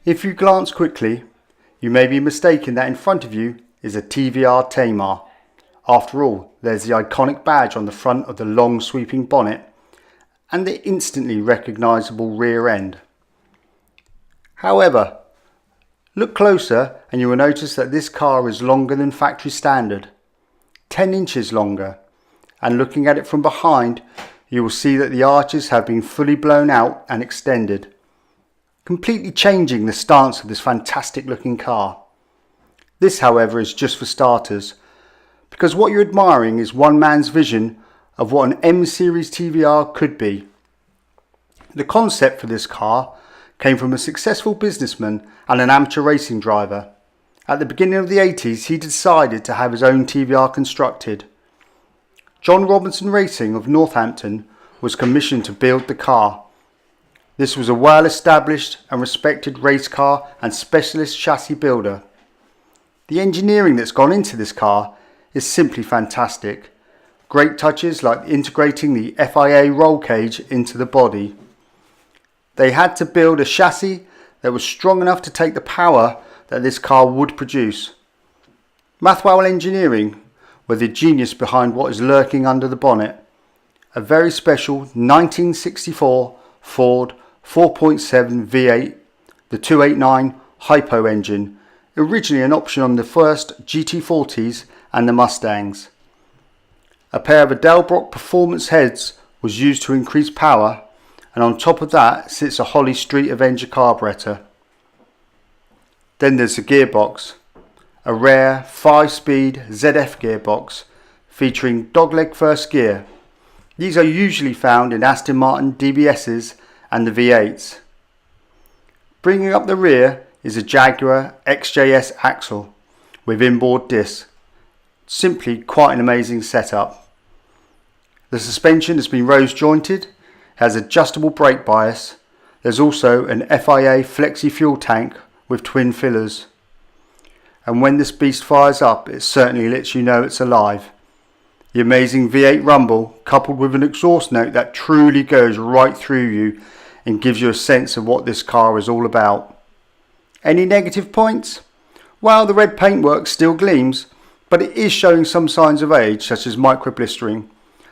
If you glance quickly, you may be mistaken that in front of you is a TVR Tamar. After all, there's the iconic badge on the front of the long sweeping bonnet and the instantly recognisable rear end. However, look closer and you will notice that this car is longer than factory standard, 10 inches longer, and looking at it from behind you will see that the arches have been fully blown out and extended, completely changing the stance of this fantastic looking car. This, however, is just for starters, because what you're admiring is one man's vision of what an M series TVR could be. The concept for this car came from a successful businessman and an amateur racing driver. At the beginning of the 80s, he decided to have his own TVR constructed. John Robinson Racing of Northampton was commissioned to build the car. This was a well-established and respected race car and specialist chassis builder. The engineering that's gone into this car is simply fantastic. Great touches like integrating the FIA roll cage into the body. They had to build a chassis that was strong enough to take the power that this car would produce. Mathwell Engineering were the genius behind what is lurking under the bonnet. A very special 1964 Ford 4.7 V8, the 289 Hypo engine, originally an option on the first GT40s and the Mustangs. A pair of Edelbrock performance heads was used to increase power, and on top of that sits a Holly Street Avenger carburetor. Then there's the gearbox, a rare 5-speed ZF gearbox featuring dogleg first gear. These are usually found in Aston Martin DBSs and the V8s. Bringing up the rear is a Jaguar XJS axle with inboard discs. Simply quite an amazing setup. The suspension has been rose jointed, has adjustable brake bias. There's also an FIA flexi fuel tank with twin fillers. And when this beast fires up, it certainly lets you know it's alive. The amazing V8 rumble, coupled with an exhaust note that truly goes right through you and gives you a sense of what this car is all about. Any negative points? Well, the red paintwork still gleams, but it is showing some signs of age, such as micro blistering,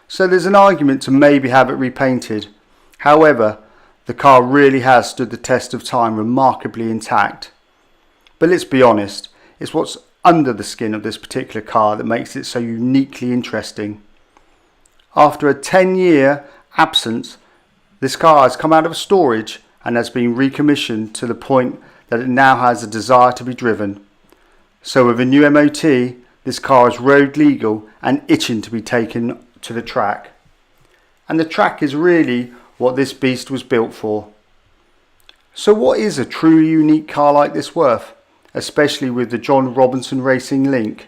so there's an argument to maybe have it repainted. However, the car really has stood the test of time remarkably intact. But let's be honest, it's what's under the skin of this particular car that makes it so uniquely interesting. After a 10-year absence, this car has come out of storage and has been recommissioned to the point that it now has a desire to be driven. So with a new MOT, this car is road legal and itching to be taken to the track. And the track is really what this beast was built for. So what is a truly unique car like this worth, especially with the John Robinson Racing link?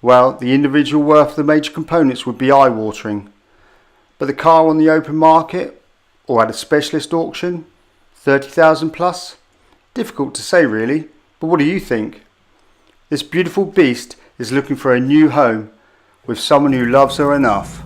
Well, the individual worth of the major components would be eye-watering. But the car on the open market or at a specialist auction, 30,000 plus? Difficult to say really, but what do you think? This beautiful beast is looking for a new home with someone who loves her enough.